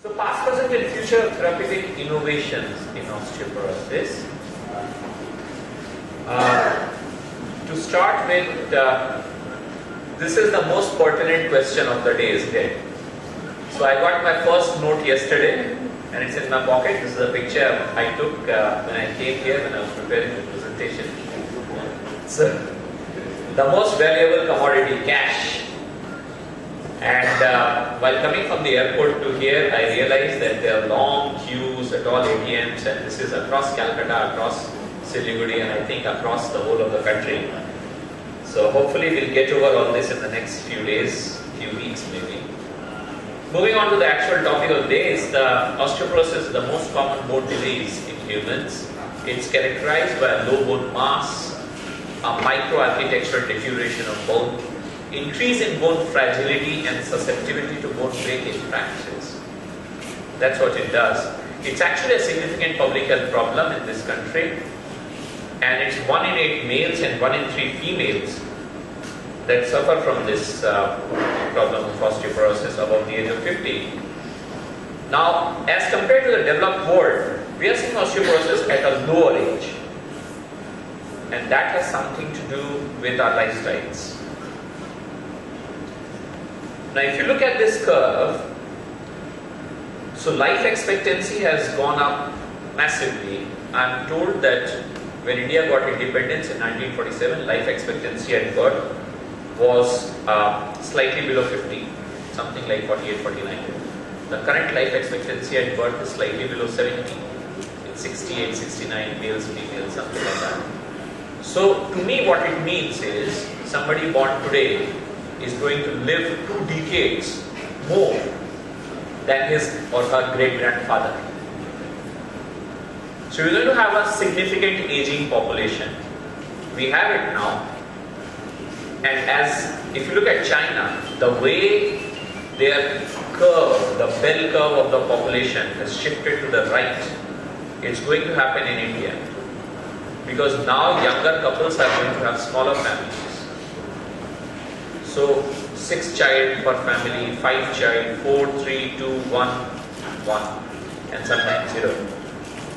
So past, present and future therapeutic innovations in osteoporosis. To start with, this is the most pertinent question of the day, isn't it? So I got my first note yesterday and it's in my pocket. This is a picture I took when I came here when I was preparing the presentation. So, the most valuable commodity, cash. And while coming from the airport to here, I realized that there are long queues at all ATMs, and this is across Calcutta, across Siliguri, and I think across the whole of the country. So hopefully we'll get over all this in the next few days, few weeks maybe. Moving on to the actual topic of the day, is the osteoporosis is the most common bone disease in humans. It's characterized by a low bone mass, a microarchitectural deterioration of bone, increase in bone fragility and susceptibility to bone breakage fractures. That's what it does. It's actually a significant public health problem in this country, and it's 1 in 8 males and 1 in 3 females that suffer from this problem of osteoporosis above the age of 50. Now, as compared to the developed world, we are seeing osteoporosis at a lower age, and that has something to do with our lifestyles. Now, if you look at this curve, so life expectancy has gone up massively. I'm told that when India got independence in 1947, life expectancy at birth was slightly below 50, something like 48, 49. The current life expectancy at birth is slightly below 70. It's 68, 69, males, females, something like that. So, to me, what it means is somebody born today is going to live 2 decades more than his or her great-grandfather. So we're going to have a significant aging population. We have it now. And if you look at China, the way their curve, the bell curve of the population has shifted to the right, it's going to happen in India. Because now younger couples are going to have smaller families. So 6 child per family, 5 child, 4, 3, 2, 1, 1, and sometimes 0.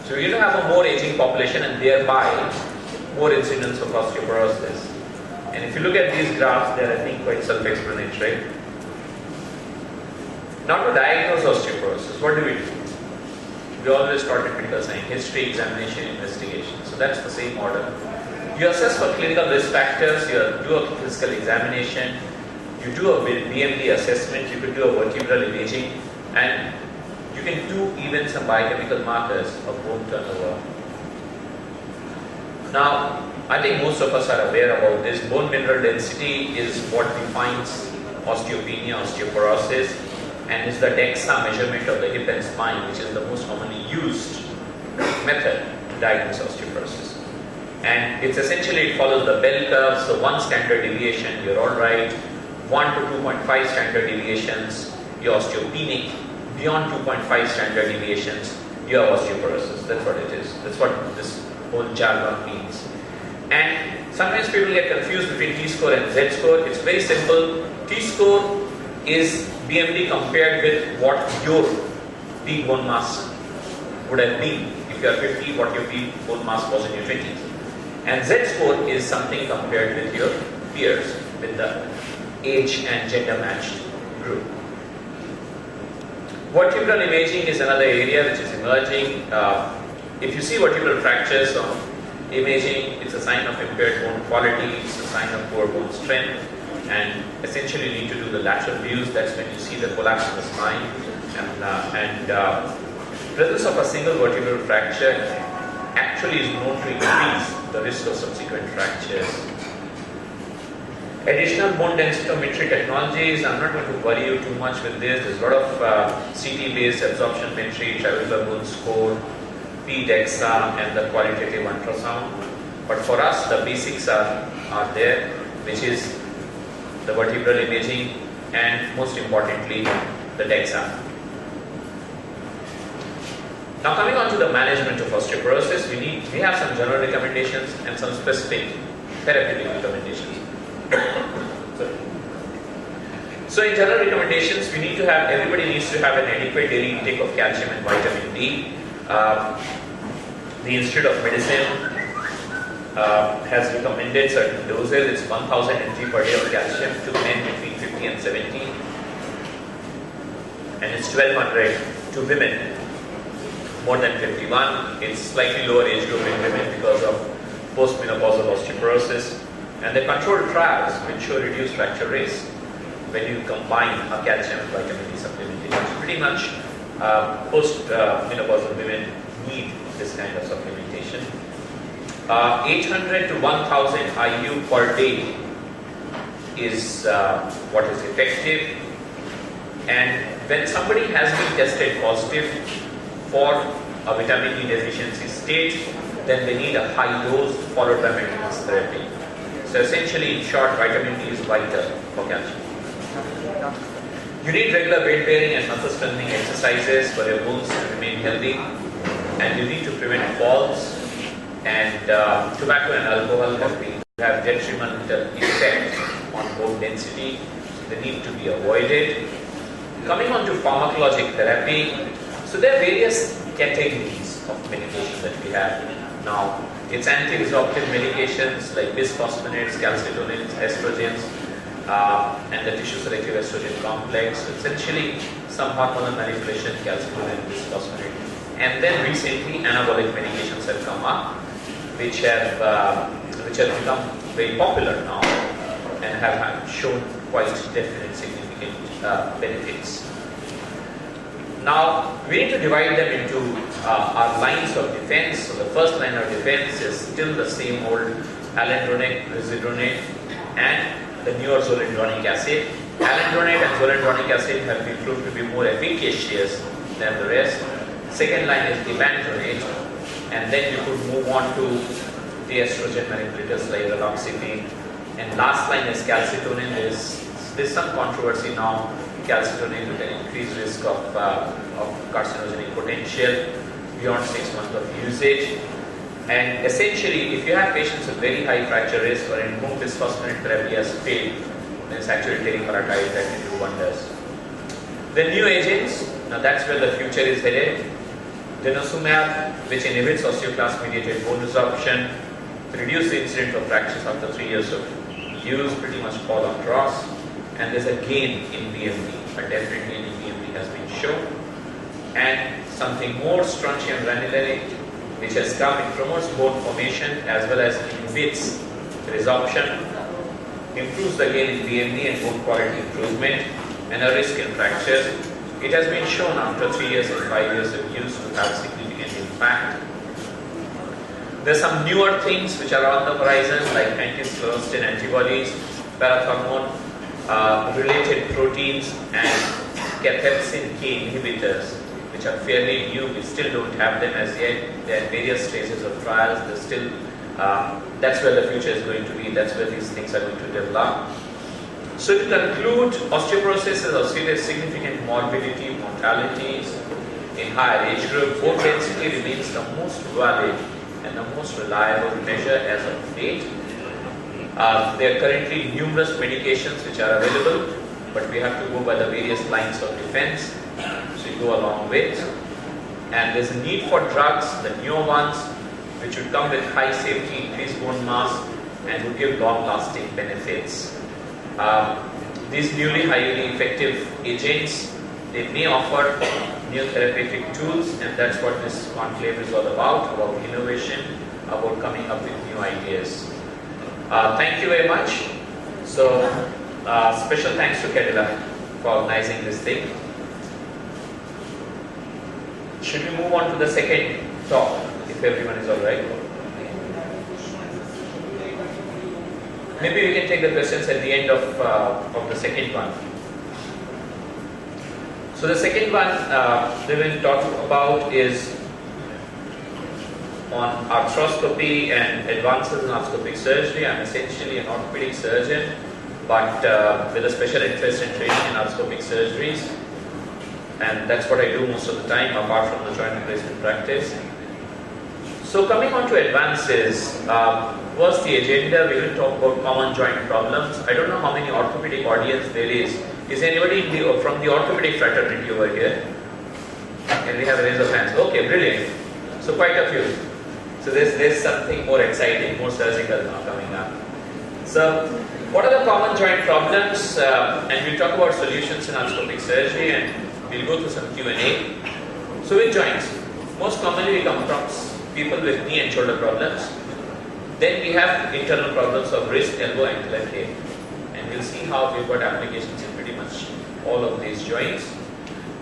So we're going to have a more aging population and thereby more incidence of osteoporosis. And if you look at these graphs, they're I think quite self-explanatory. Now to diagnose osteoporosis, what do? We always start at medical science, history, examination, investigation. So that's the same order. You assess for clinical risk factors, you do a physical examination, you do a BMD assessment, you could do a vertebral imaging, and you can do even some biochemical markers of bone turnover. Now, I think most of us are aware about this. Bone mineral density is what defines osteopenia, osteoporosis, and is the DEXA measurement of the hip and spine, which is the most commonly used method to diagnose osteoporosis. And it's essentially, it follows the bell curve, so 1 standard deviation, you're alright, 1 to 2.5 standard deviations, you're osteopenic, beyond 2.5 standard deviations, you have osteoporosis. That's what it is. That's what this whole jargon means. And sometimes people get confused between T-score and Z-score. It's very simple. T-score is BMD compared with what your peak bone mass would have been. If you are 50, what your peak bone mass was in your 20s. And Z-score is something compared with your peers, with the age and gender matched group. Vertebral imaging is another area which is emerging. If you see vertebral fractures on imaging, it's a sign of impaired bone quality, it's a sign of poor bone strength, and essentially you need to do the lateral views. That's when you see the collapse of the spine. And presence of a single vertebral fracture actually is known to increase the risk of subsequent fractures. Additional bone densitometry technologies, I'm not going to worry you too much with this. There's a lot of CT-based absorptiometry, trabecular bone score, P-DEXA, and the qualitative ultrasound. But for us, the basics are there, which is the vertebral imaging and most importantly, the DEXA. Now coming on to the management of osteoporosis, we have some general recommendations and some specific therapeutic recommendations. So in general recommendations, everybody needs to have an adequate daily intake of calcium and vitamin D. The Institute of Medicine has recommended certain doses. It's 1000 mg per day of calcium to men between 50 and 70. And it's 1200 to women more than 51. It's slightly lower age group in women because of postmenopausal osteoporosis. And the controlled trials which show reduced fracture risk when you combine a calcium and vitamin D supplementation. So pretty much post-menopausal women need this kind of supplementation. 800 to 1000 IU per day is what is effective. And when somebody has been tested positive for a vitamin D deficiency state, then they need a high dose followed by maintenance therapy. So essentially, in short, vitamin D is vital for calcium. You need regular weight bearing and muscle strengthening exercises for your bones to remain healthy, and you need to prevent falls. And tobacco and alcohol have detrimental effect on bone density, so they need to be avoided. Coming on to pharmacologic therapy, so there are various categories of medication that we have now. It's anti-resorptive medications like bisphosphonates, calcitonin, estrogens, and the tissue selective estrogen complex. So essentially, some hormonal manipulation, calcitonin, bisphosphonate. And then recently, anabolic medications have come up, which have become very popular now and have shown quite definite significant benefits. Now, we need to divide them into our lines of defense. So the first line of defense is still the same old alendronate, risedronate, and the newer zoledronic acid. Alendronate and zoledronic acid have been proved to be more efficacious than the rest. Second line is ivandronate, and then you could move on to the estrogen manipulators like raloxifene. And last line is calcitonin. There's some controversy now. Calcitonin with an increased risk of carcinogenic potential beyond 6 months of usage. And essentially, if you have patients with very high fracture risk or in whom bisphosphonate therapy has failed, then it's actually teriparatide that can do wonders. The new agents, now that's where the future is headed. Denosumab, which inhibits osteoclast-mediated bone resorption, reduce the incidence of fractures after 3 years of use, pretty much fall across. And there's a gain in BMD, a definite gain in BMD has been shown. And something more, strontium granulate, which has come, it promotes bone formation as well as inhibits resorption, improves the gain in BMD and bone quality improvement, and a risk in fractures. It has been shown after 3 years and 5 years of use to have significant impact. There's some newer things which are on the horizon, like anti-sclerostin antibodies, parathormone, related proteins, and cathepsin K inhibitors, which are fairly new. We still don't have them as yet. They're at various stages of trials. They're still, that's where the future is going to be. That's where these things are going to develop. So to conclude, osteoporosis is a significant morbidity, mortalities in higher age group. Bone density remains the most valid and the most reliable measure as of date. There are currently numerous medications which are available, but we have to go by the various lines of defense, so you go along with. And there's a need for drugs, the newer ones, which would come with high safety, increased bone mass, and would give long-lasting benefits. These newly highly effective agents, they may offer new therapeutic tools, and that's what this conclave is all about innovation, about coming up with new ideas. Thank you very much. So, special thanks to Kerala for organizing this thing. Should we move on to the second talk, if everyone is all right? Maybe we can take the questions at the end of the second one. So the second one we will talk about is on arthroscopy and advances in arthroscopic surgery. I'm essentially an orthopedic surgeon, but with a special interest in training in arthroscopic surgeries, and that's what I do most of the time, apart from the joint replacement practice. So coming on to advances, what's the agenda? We will talk about common joint problems. I don't know how many orthopedic audience there is Is anybody from the orthopedic fraternity over here? Can we have a raise of hands? Okay, brilliant. So quite a few. So there's something more exciting, more surgical now coming up. So what are the common joint problems? And we'll talk about solutions in arthroscopic surgery, and we'll go through some Q&A. So with joints, most commonly we come across people with knee and shoulder problems. Then we have internal problems of wrist, elbow, ankle and hip. And we'll see how we've got applications in pretty much all of these joints.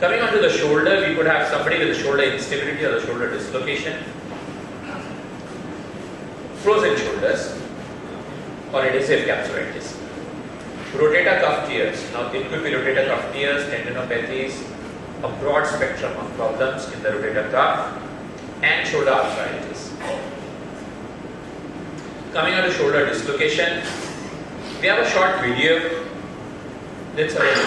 Coming on to the shoulder, we could have somebody with a shoulder instability or the shoulder dislocation, frozen shoulders, or adhesive capsulitis. Rotator cuff tears. Now it could be rotator cuff tears, tendinopathies, a broad spectrum of problems in the rotator cuff, and shoulder arthritis. Coming on to shoulder dislocation, we have a short video. Let's have a look.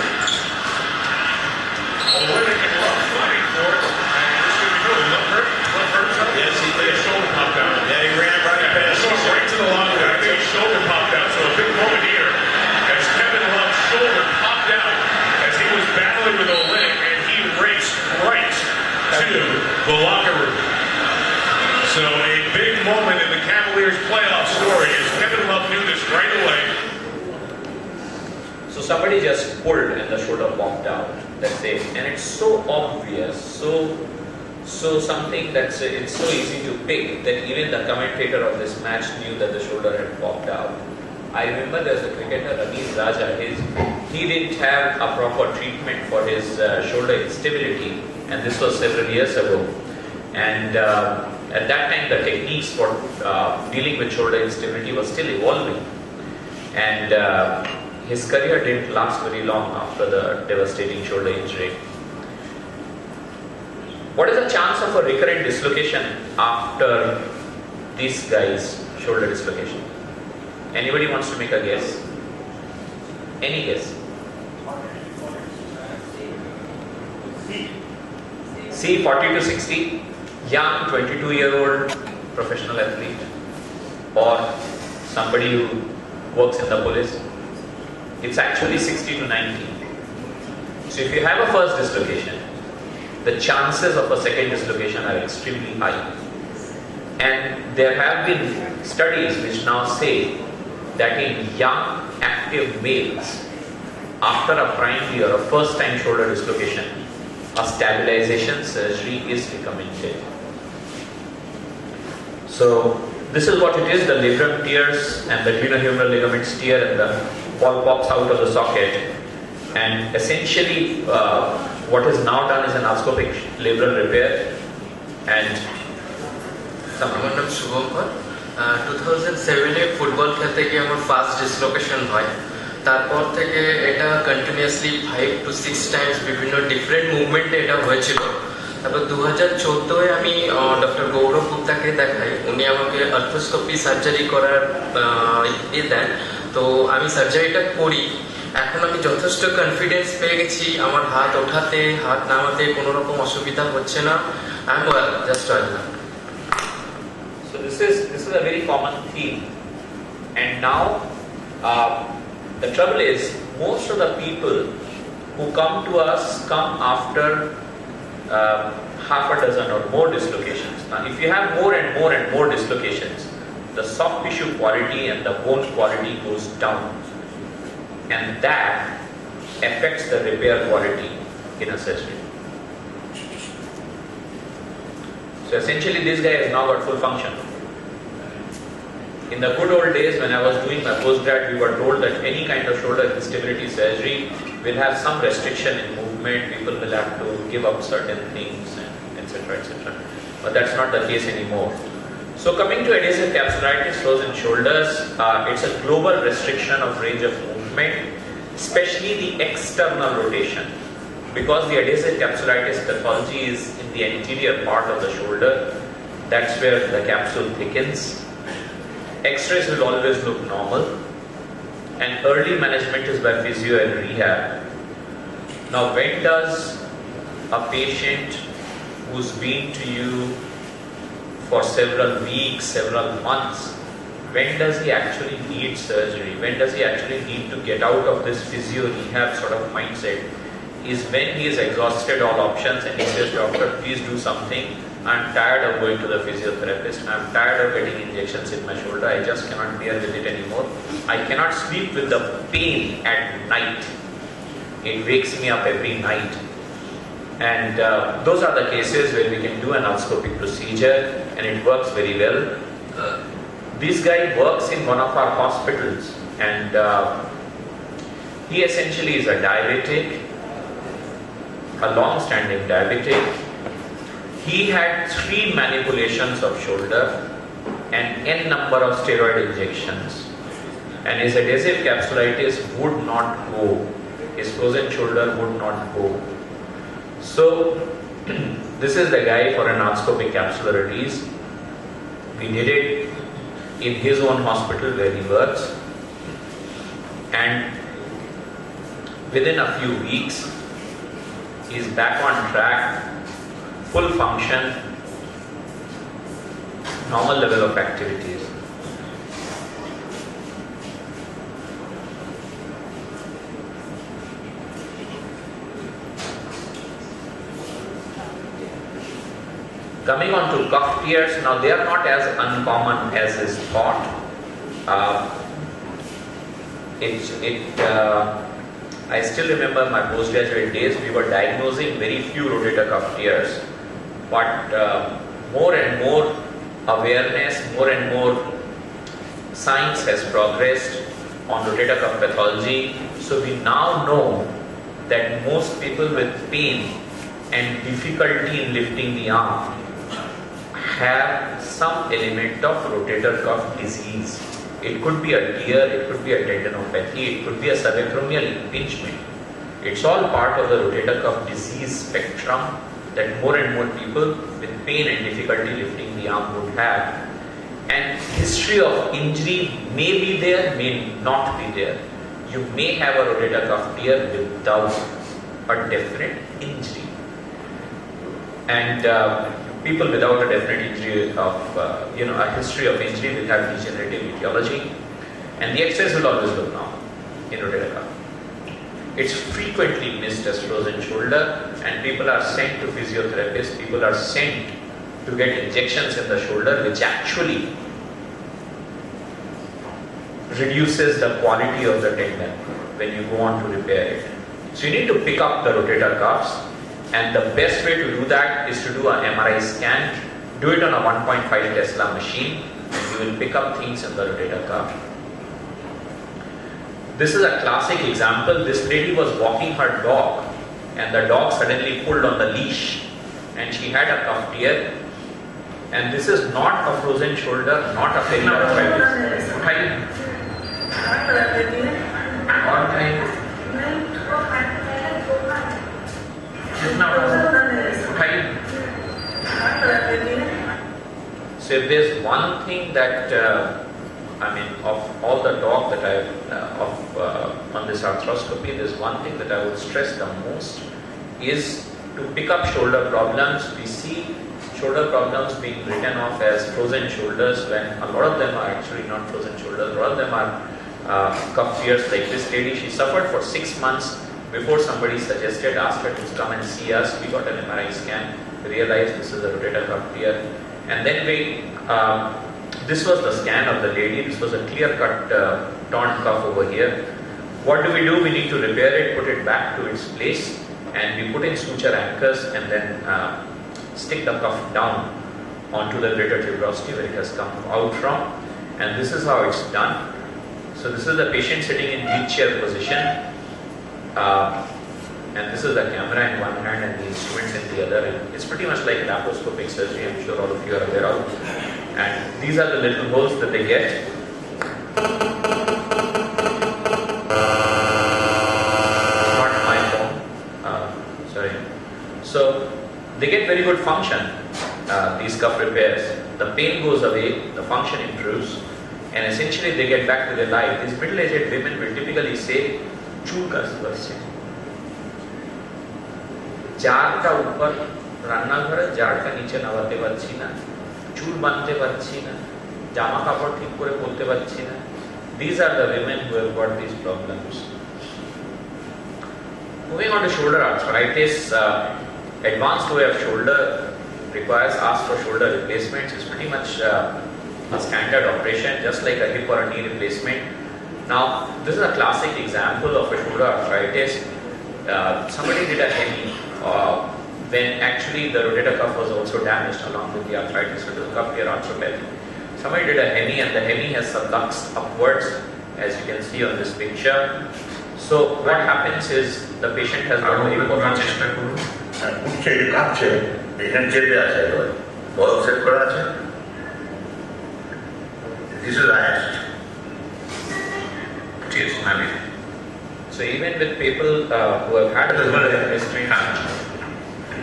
Yes, his shoulder popped out. Yeah, he ran right past. So right to the long guy. His shoulder popped out. So a big moment here as Kevin Love's shoulder popped out as he was battling with a limp, and he raced right to the locker room. So a big moment in the Cavaliers' playoff story as Kevin Love knew this right away. So somebody just pulled and the shoulder popped out. That's it. And it's so obvious, so something that's it's so easy to pick that even the commentator of this match knew that the shoulder had popped out. I remember there's a cricketer, Ramesh Raja. He didn't have a proper treatment for his shoulder instability, and this was several years ago. And at that time, the techniques for dealing with shoulder instability was still evolving, and his career didn't last very long after the devastating shoulder injury. What is the chance of a recurrent dislocation after this guy's shoulder dislocation? Anybody wants to make a guess? Any guess? C, 40 to 60, young 22-year-old professional athlete, or somebody who works in the police. It's actually 60 to 90. So if you have a first dislocation, the chances of a second dislocation are extremely high. And there have been studies which now say that in young active males, after a primary or a first time shoulder dislocation, a stabilization surgery is recommended. So this is what it is. The labrum tears and the glenohumeral ligaments tear and the ball pops out of the socket. And essentially what is now done is an arthroscopic labrum repair. And আমার নাম Shubhankar 2007-এ football খেলতে গিয়ে আমার first dislocation হয়। তারপর থেকে এটা continuously 5 to 6 Times বিভিন্ন ডিফারেন্ট মুভমেন্টে এটা হয়েছিল। তারপর 2014-এ আমি ডক্টর গৌরব গুপ্তাকে দেখাই, উনি আমাকে আর্থ্রোস্কোপি সার্জারি করার দেন। তো আমি সার্জারিটা করি। এখন আমি যথেষ্ট কনফিডেন্স পেয়ে গেছি, আমার হাত ওঠাতে হাত নামাতে কোনো রকম অসুবিধা হচ্ছে না। I am well, just well. So this is a very common theme, and now the trouble is most of the people who come to us come after half a dozen or more dislocations. Now if you have more and more dislocations, the soft tissue quality and the bone quality goes down, and that affects the repair quality in a surgery. So essentially this guy has now got full function. In the good old days when I was doing my postgrad, we were told that any kind of shoulder instability surgery will have some restriction in movement, people will have to give up certain things, and etc. etc. But that's not the case anymore. So coming to adhesive capsulitis, frozen shoulders, it's a global restriction of range of movement, especially the external rotation. Because the adhesive capsulitis pathology is in the anterior part of the shoulder, that's where the capsule thickens. X-rays will always look normal, and early management is by physio and rehab. Now when does a patient who's been to you for several weeks, several months, when does he actually need surgery? When does he actually need to get out of this physio rehab sort of mindset? Is when he is exhausted all options and he says, doctor, please do something. I'm tired of going to the physiotherapist. I'm tired of getting injections in my shoulder. I just cannot bear with it anymore. I cannot sleep with the pain at night. It wakes me up every night. And those are the cases where we can do an arthroscopic procedure and it works very well. This guy works in one of our hospitals and he essentially is a diabetic, a long-standing diabetic. He had 3 manipulations of shoulder and n number of steroid injections, and his adhesive capsulitis would not go. His frozen shoulder would not go. So this is the guy for an arthroscopic capsular release. We did it in his own hospital where he works, and within a few weeks he's back on track, full function, normal level of activities. Coming on to cuff tears, now they are not as uncommon as is thought. I still remember my postgraduate days, we were diagnosing very few rotator cuff tears, but more and more awareness, more and more science has progressed on rotator cuff pathology. So we now know that most people with pain and difficulty in lifting the arm have some element of rotator cuff disease. It could be a tear, it could be a tendinopathy, it could be a subacromial impingement. It's all part of the rotator cuff disease spectrum that more and more people with pain and difficulty lifting the arm would have. And history of injury may be there, may not be there. You may have a rotator cuff tear without a definite injury. And people without a definite injury of, a history of injury will have degenerative etiology, and the X-rays will always look normal in rotator cuff. It's frequently missed as frozen shoulder, and people are sent to physiotherapists, people are sent to get injections in the shoulder, which actually reduces the quality of the tendon when you go on to repair it. So you need to pick up the rotator cuffs, and the best way to do that is to do an MRI scan. Do it on a 1.5 Tesla machine, and you will pick up things in the rotator cuff. This is a classic example. This lady was walking her dog, and the dog suddenly pulled on the leash, and she had a cuff tear. And this is not a frozen shoulder, not a periarthritis. So if there's one thing that, of all the talk that on this arthroscopy, there's one thing that I would stress the most is to pick up shoulder problems. We see shoulder problems being written off as frozen shoulders when a lot of them are actually not frozen shoulders. A lot of them are cuff tears. Like this lady, she suffered for 6 months before somebody suggested, asked her to come and see us. We got an MRI scan, realized this is a rotator cuff tear, and then this was the scan of the lady. This was a clear-cut torn cuff over here. What do? We need to repair it, put it back to its place, and we put in suture anchors and then stick the cuff down onto the greater tuberosity where it has come out from. And this is how it's done. So this is the patient sitting in wheelchair position. And this is the camera in one hand and the instruments in the other. And it's pretty much like laparoscopic surgery, I'm sure all of you are aware of. And these are the little holes that they get. Not my phone. Sorry. So they get very good function, these cuff repairs. The pain goes away, the function improves, and essentially they get back to their life. These middle-aged women will typically say, चूल का समस्या, jar का ऊपर रान्ना घरे jar का नीचे नवाते बच्ची ना, चूल बनते बच्ची ना, জামা কাপড় ঠিক করে পরতে পারছি না। These are the women who have got these problems. Moving on to shoulder arthritis, advanced way of shoulder requires us for shoulder replacements. It's pretty much a standard operation, just like a hip or a knee replacement. Now, this is a classic example of a shoulder arthritis. Somebody did a hemi when actually the rotator cuff was also damaged along with the arthritis, rotator cuff tear arthropathy. Somebody did a hemi and the hemi has subluxed upwards, as you can see on this picture. So what happens is the patient has got very poor function. This is highest. Yes, So even with people who have had restraints,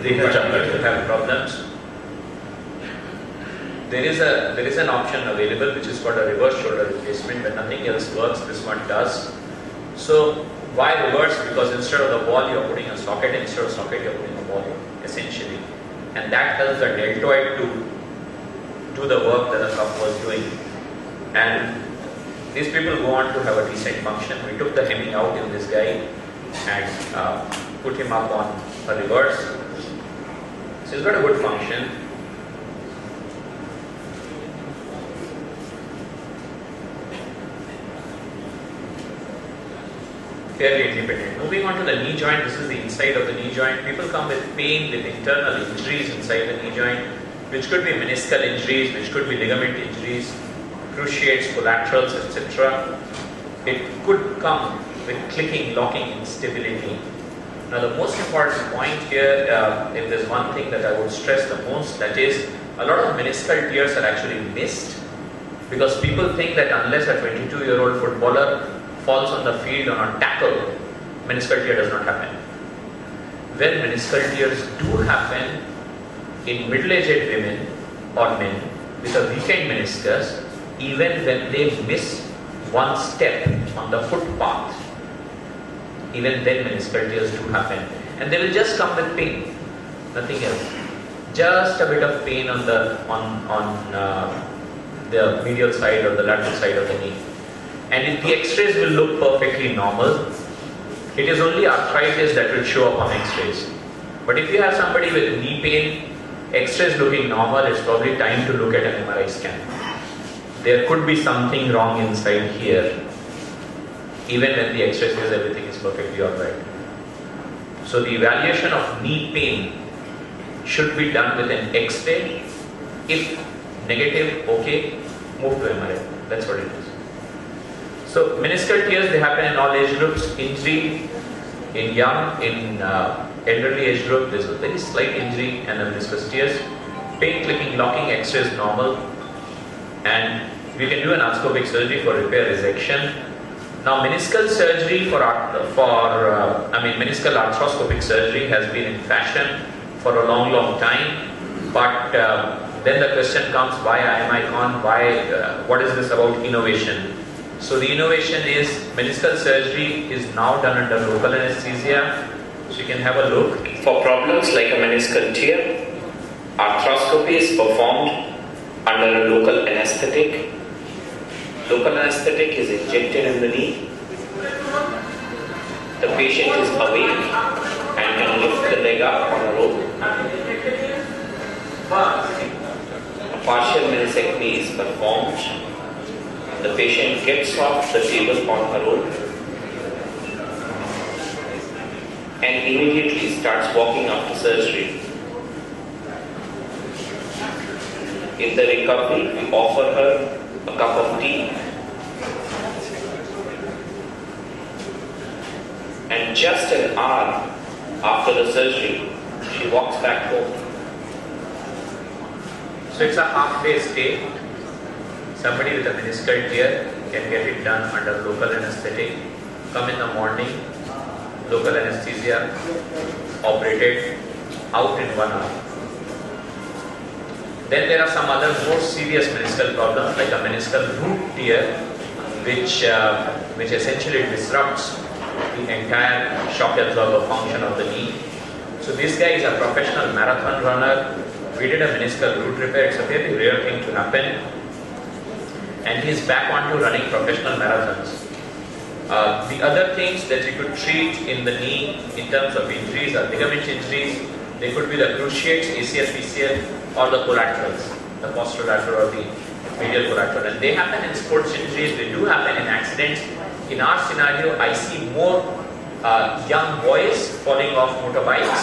they continue to have problems. There is an option available which is called a reverse shoulder replacement. When nothing else works, this one does. So why reverse? Because instead of the ball you're putting a socket, instead of socket you're putting a ball, essentially. And that helps the deltoid to do the work that the cuff was doing. And these people go on to have a decent function. We took the hemi out in this guy and put him up on a reverse. So he's got a good function. Fairly independent. Moving on to the knee joint, this is the inside of the knee joint. People come with pain, with internal injuries inside the knee joint, which could be meniscal injuries, which could be ligament injuries, cruciates, collaterals, etc. It could come with clicking, locking, instability. Now the most important point here, if there's one thing that I would stress the most, that is a lot of meniscal tears are actually missed because people think that unless a 22-year-old footballer falls on the field on a tackle, meniscal tear does not happen. When meniscal tears do happen in middle-aged women or men with a weakened meniscus, even when they miss one step on the footpath, even then meniscal tears do happen. And they will just come with pain, nothing else. Just a bit of pain on the medial side or the lateral side of the knee. And if the x-rays will look perfectly normal, it is only arthritis that will show up on x-rays. But if you have somebody with knee pain, x-rays looking normal, it's probably time to look at an MRI scan. There could be something wrong inside here, even when the x-ray says everything is perfectly alright. So the evaluation of knee pain should be done with an x-ray. If negative, okay, move to MRI. That's what it is. So meniscal tears, they happen in all age groups. Injury in young, in elderly age group, there's a very slight injury and a meniscus tears. Pain, clicking, locking, x-ray is normal. And we can do an arthroscopic surgery for repair resection. Now meniscal surgery meniscal arthroscopic surgery has been in fashion for a long time. But then the question comes, why IAMICON? What is this about innovation? So the innovation is meniscal surgery is now done under local anesthesia. So you can have a look. For problems like a meniscal tear, arthroscopy is performed under a local anesthetic. Local anesthetic is injected in the knee. The patient is awake and can lift the leg up on a rope. A partial meniscectomy is performed. The patient gets off the table on her own and immediately starts walking after surgery. In the recovery, we offer her a cup of tea and just an hour after the surgery, she walks back home. So it's a half-day stay. Somebody with a meniscal tear can get it done under local anesthetic. Come in the morning, local anesthesia, operated, out in 1 hour. Then there are some other more serious meniscal problems like a meniscal root tear, which essentially disrupts the entire shock absorber function of the knee. So this guy is a professional marathon runner. We did a meniscal root repair. It's a very rare thing to happen. and he's back onto running professional marathons. The other things that you could treat in the knee in terms of injuries are ligament injuries. They could be the cruciates, ACL, PCL, or the collaterals, the posterolateral or the medial collateral. And they happen in sports injuries, they do happen in accidents. In our scenario, I see more young boys falling off motorbikes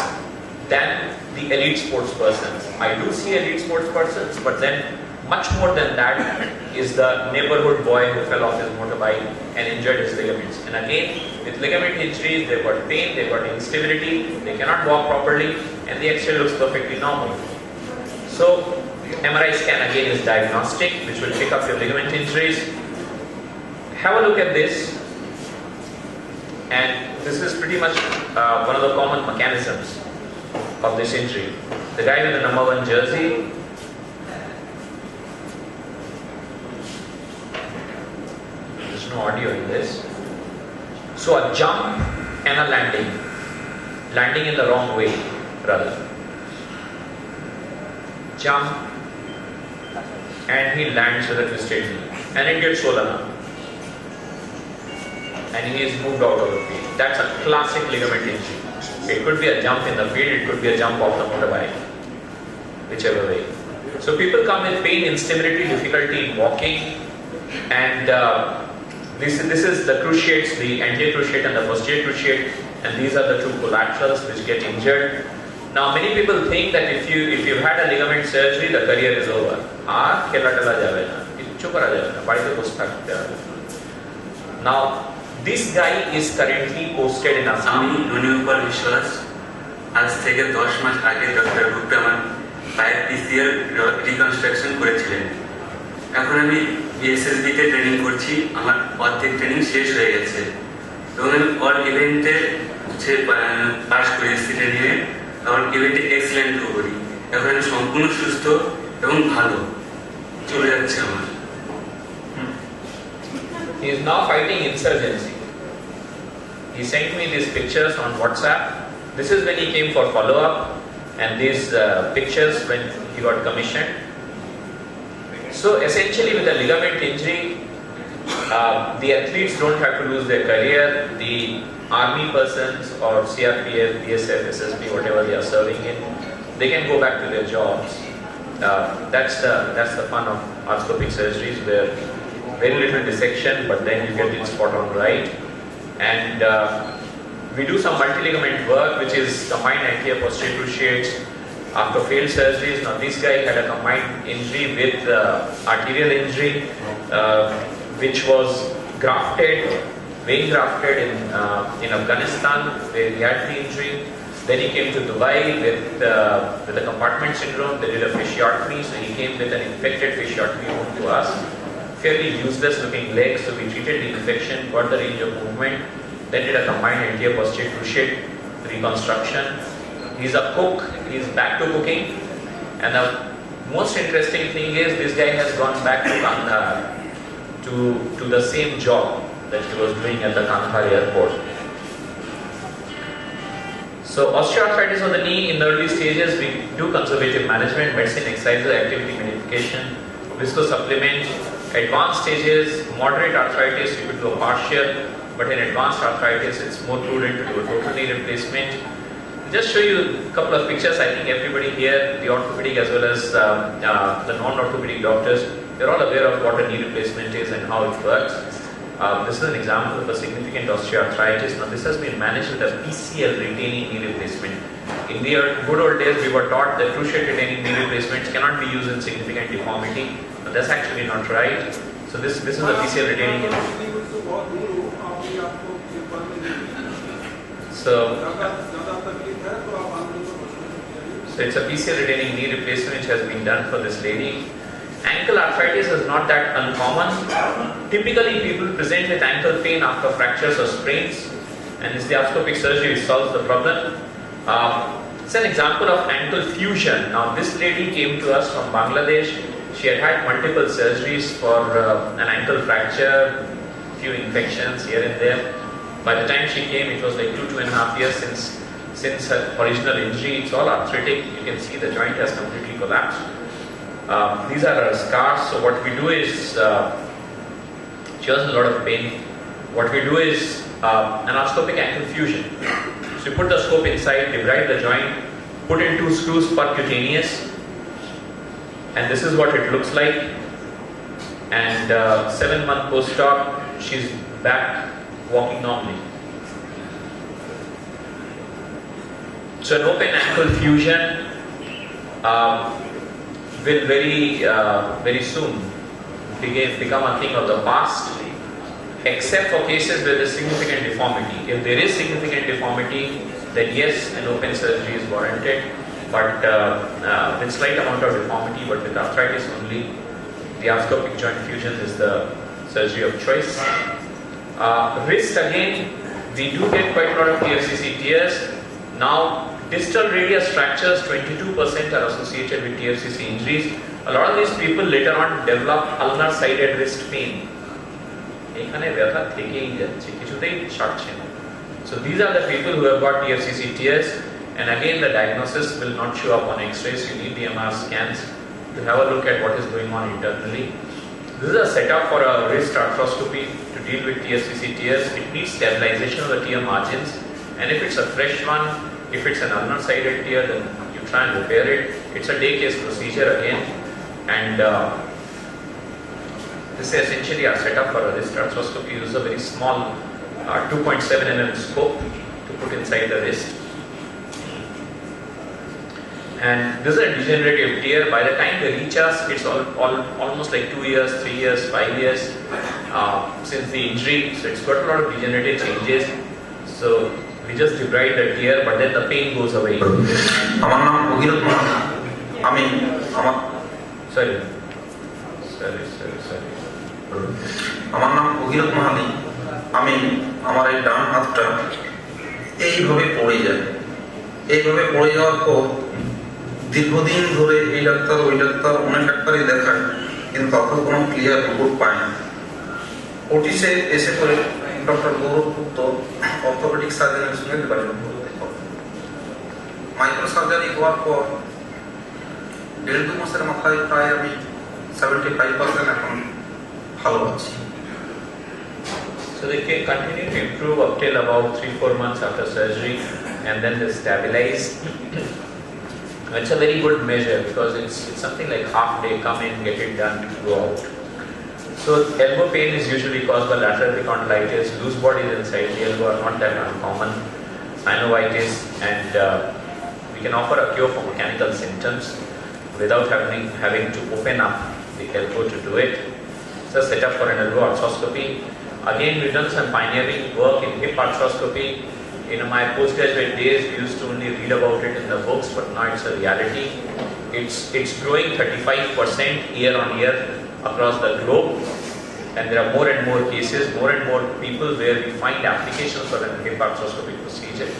than the elite sports persons. I do see elite sports persons, but then much more than that is the neighborhood boy who fell off his motorbike and injured his ligaments. And again, with ligament injuries, they've got pain, they've got instability, they cannot walk properly, and the X-ray looks perfectly normal. So, MRI scan again is diagnostic, which will pick up your ligament injuries. Have a look at this, and this is pretty much one of the common mechanisms of this injury. The guy with the number 1 jersey, there's no audio in this. So a jump and a landing in the wrong way, rather. Jump, and he lands with a twisted knee, and it gets swollen up, and he is moved out of the field. That's a classic ligament injury. It could be a jump in the field, it could be a jump off the motorbike, whichever way. So people come with pain, instability, difficulty in walking, and this is the cruciates, the anterior cruciate and the posterior cruciate, and these are the two collaterals which get injured. Now many people think that if you've had a ligament surgery, the career is over. Now this guy is currently posted in Assam. आज থেকে 10 মাস আগে doctor Gupta আমার পায়ের PCL reconstruction করেছিলেন। এখন আমি বিএসএসবি তে training করছি, আমার অর্ধেক ট্রেনিং শেষ হয়ে গেছে এবং আমি অল ইভেন্টে পাস করেছি ট্রেনিংয়ে, অল ইভেন্টে এক্সেলেন্ট করি। এখন আমি সম্পূর্ণ সুস্থ এবং ভালো চলে যাচ্ছে আমার। He is now fighting insurgency. He sent me these pictures on WhatsApp. This is when he came for follow-up, and these pictures when he got commissioned. So essentially with a ligament injury, the athletes don't have to lose their career. The army persons or CRPF, BSF, SSB, whatever they are serving in, they can go back to their jobs. That's the fun of arthroscopic surgeries, where very little dissection, but then you get it spot on right. And we do some multi-ligament work, which is combined anterior posterior cruciates after failed surgeries. Now this guy had a combined injury with arterial injury, which was vein grafted in Afghanistan, where he had the injury. Then he came to Dubai with a compartment syndrome. They did a fasciotomy, so he came with an infected fasciotomy wound to us. Fairly useless looking leg, so we treated the infection, got the range of movement, then did a combined anterior posterior cruciate reconstruction. He's a cook, he's back to cooking, and the most interesting thing is this guy has gone back to Kandahar to the same job that he was doing at the Kandahar airport. So osteoarthritis of the knee, in the early stages we do conservative management, medicine, exercise, activity modification, viscosupplement. Advanced stages, moderate arthritis, you could do a partial, but in advanced arthritis, it's more prudent to do a total knee replacement. Just show you a couple of pictures. I think everybody here, the orthopedic as well as the non-orthopedic doctors, they're all aware of what a knee replacement is and how it works. This is an example of a significant osteoarthritis. Now, this has been managed with a PCL retaining knee replacement. In the good old days, we were taught that cruciate retaining knee replacements cannot be used in significant deformity. But that's actually not right. So this is a PCL retaining. So it's a PCL retaining knee replacement which has been done for this lady. Ankle arthritis is not that uncommon. Typically, people present with ankle pain after fractures or sprains, and it's the arthroscopic surgery which solves the problem. It's an example of ankle fusion. Now, this lady came to us from Bangladesh. She had had multiple surgeries for an ankle fracture, few infections here and there. By the time she came, it was like 2.5 years since her original injury. It's all arthritic. You can see the joint has completely collapsed. These are our scars. So what we do is She was in a lot of pain. What we do is anoscopic ankle fusion. So you put the scope inside, debride the joint, put in 2 screws percutaneous, and this is what it looks like. And 7-month post-op, she's back walking normally. So an open ankle fusion will very soon become a thing of the past, except for cases where there's significant deformity. If there is significant deformity, then yes, an open surgery is warranted. But with slight amount of deformity, but with arthritis only, the arthroscopic joint fusion is the surgery of choice. Wrist, again, we do get quite a lot of TFCC tears. Now, distal radius fractures, 22% are associated with TFCC injuries. A lot of these people later on develop ulnar sided wrist pain. So these are the people who have got TFCC tears, and again the diagnosis will not show up on X-rays. You need the MR scans to have a look at what is going on internally. This is a setup for a wrist arthroscopy to deal with TFCC tears. It needs stabilization of the tear margins, and if it's a fresh one, if it's an ulnar sided tear, then you try and repair it. It's a day case procedure again, and this is essentially our setup for a wrist arthroscopy. Use a very small 2.7 mm scope to put inside the wrist. And this is a degenerative tear. By the time they reach us, it's almost like 2 years, 3 years, 5 years since the injury. So it's got a lot of degenerative changes. So we just debride the tear, but then the pain goes away. Sorry. আমার নাম ভগীরথ মাহালি। আমি আমার এই ডান হাতটা এইভাবে পড়ে যায়। এইভাবে পড়ে যাওয়ার পর দীর্ঘদিন ধরে এই ডাক্তার ওই ডাক্তার অনেক ডাক্তারই দেখায়, কিন্তু তখন কোনো ক্লিয়ার রিপোর্ট পায় না। ওটিসে এসে করে ডক্টর গৌরব গুপ্তা অর্থোপেডিক সার্জনের সঙ্গে যোগাযোগ করতে হবে। মাইক্রো সার্জারি হওয়ার পর 1.5-2 মাসের মাথায় প্রায় আমি 75% এখন ভালো আছি। So they can continue to improve up till about 3-4 months after surgery, and then they stabilize. It's a very good measure because it's something like half day, come in, get it done, go out. So elbow pain is usually caused by lateral epicondylitis. Loose bodies inside the elbow are not that uncommon. Synovitis, and we can offer a cure for mechanical symptoms without having to open up the elbow to do it. It's a setup for an elbow arthroscopy. Again, we've done some pioneering work in hip arthroscopy. In my postgraduate days, we used to only read about it in the books, but now it's a reality. It's growing 35% year on year across the globe, and there are more and more cases, more and more people where we find applications for an hip arthroscopy procedure.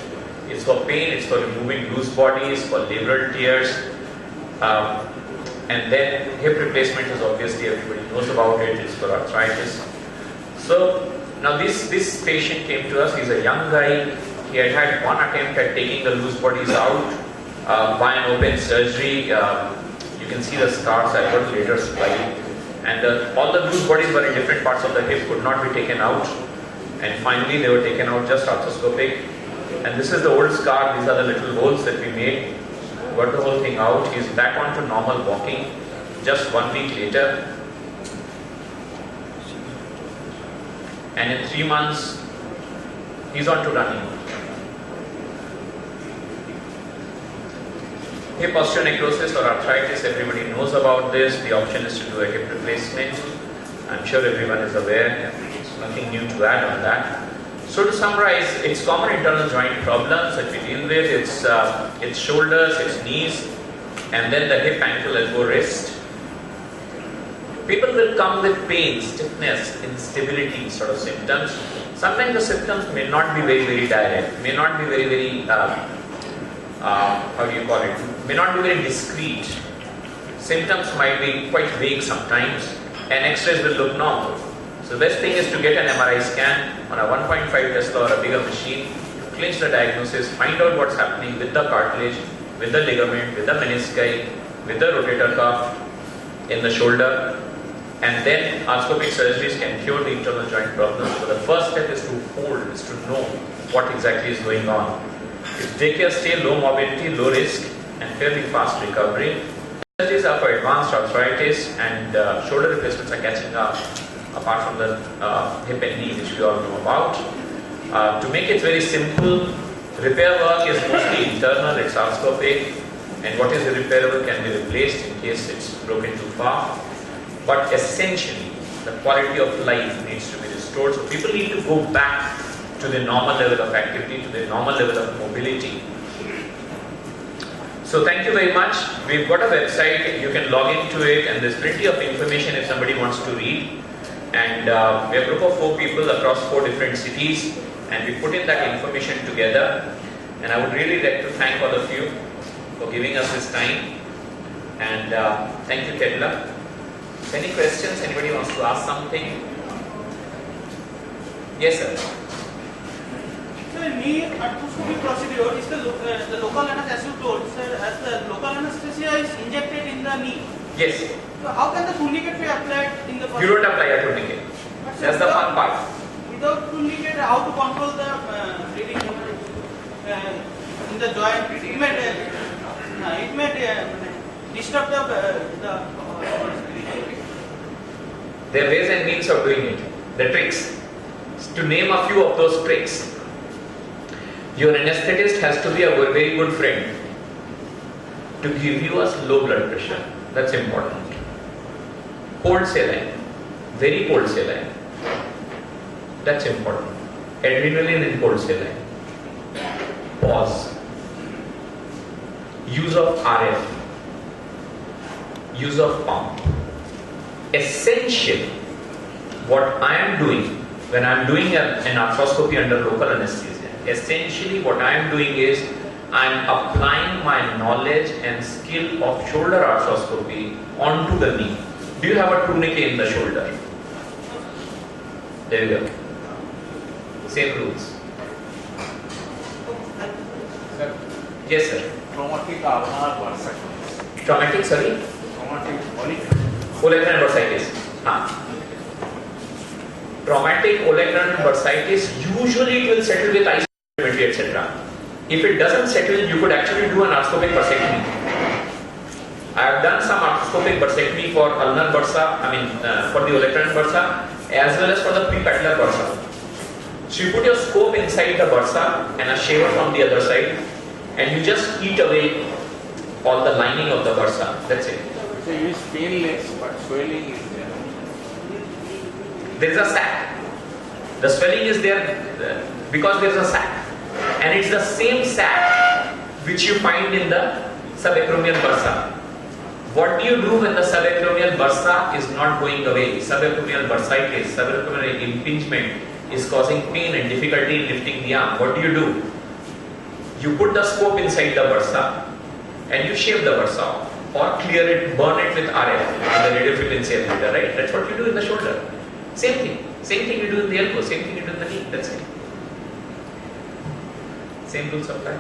It's for pain, it's for removing loose bodies, for labral tears, and then hip replacement is obviously everybody knows about it. It's for arthritis. So now this patient came to us. He's a young guy. He had one attempt at taking the loose bodies out by an open surgery. You can see the scars. I got later slide. And all the loose bodies were in different parts of the hip, could not be taken out. And finally they were taken out just arthroscopic. And this is the old scar. These are the little holes that we made. Got the whole thing out. He's back onto normal walking just 1 week later. And in 3 months, he's on to running. Hip osteonecrosis or arthritis, everybody knows about this. The option is to do a hip replacement. I'm sure everyone is aware. There's nothing new to add on that. So to summarize, it's common internal joint problems that we deal with. It's shoulders, it's knees, and then the hip, ankle, elbow, wrist. People will come with pain, stiffness, instability sort of symptoms. Sometimes the symptoms may not be very, very direct, may not be very, very, may not be very discrete. Symptoms might be quite vague sometimes, and X-rays will look normal. So the best thing is to get an MRI scan on a 1.5 Tesla or a bigger machine, to clinch the diagnosis, find out what's happening with the cartilage, with the ligament, with the menisci, with the rotator cuff in the shoulder, and then arthroscopic surgeries can cure the internal joint problems. So the first step is to hold, is to know what exactly is going on. If daycare stay, low mobility, low risk, and fairly fast recovery. Surgeries are for advanced arthritis, and shoulder replacements are catching up, apart from the hip and knee, which we all know about. To make it very simple, repair work is mostly internal, it's arthroscopic, and what is irreparable can be replaced in case it's broken too far. But essentially, the quality of life needs to be restored. So people need to go back to the normal level of activity, to the normal level of mobility. So thank you very much. We've got a website, you can log into it, and there's plenty of information if somebody wants to read. And we are a group of 4 people across 4 different cities, and we put in that information together. And I would really like to thank all of you for giving us this time. And thank you, Kedla. Any questions? Anybody wants to ask something? Yes, sir. So, knee arthroscopy procedure is the local anesthesia, as you told, sir, as the local anesthesia is injected in the knee. Yes. So, how can the tourniquet be applied in the You don't apply a tourniquet. That's the fun part. Without tourniquet, how to control the bleeding in the joint? It may disturb the There are ways and means of doing it. The tricks. To name a few of those tricks. Your anesthetist has to be a very good friend to give you a low blood pressure. That's important. Cold saline. Very cold saline. That's important. Adrenaline in cold saline. Pause. Use of RF. Use of pump. Essentially, what I am doing when I am doing an arthroscopy under local anesthesia, essentially what I am doing is I am applying my knowledge and skill of shoulder arthroscopy onto the knee. Do you have a tourniquet in the shoulder? There you go. Same rules. Sir, Yes, sir. traumatic ulnar bursitis. Traumatic, sorry? Traumatic Olecranon bursitis. Traumatic olecranon bursitis, usually it will settle with isometry, etc. If it doesn't settle, you could actually do an arthroscopic bursectomy. I have done some arthroscopic bursectomy for ulnar bursa, for the olecranon bursa, as well as for the prepatellar bursa. So you put your scope inside the bursa and a shaver from the other side, and you just eat away all the lining of the bursa. That's it. So it is painless, but swelling is there. There is a sac. The swelling is there because there is a sac, and it's the same sac which you find in the subacromial bursa. What do you do when the subacromial bursa is not going away? Subacromial bursitis, subacromial impingement is causing pain and difficulty in lifting the arm. What do? You put the scope inside the bursa and you shave the bursa off, or clear it, burn it with RF, the radio frequency emitter, right? That's what you do in the shoulder. Same thing. Same thing you do in the elbow, same thing you do in the knee. That's it. Same rules apply.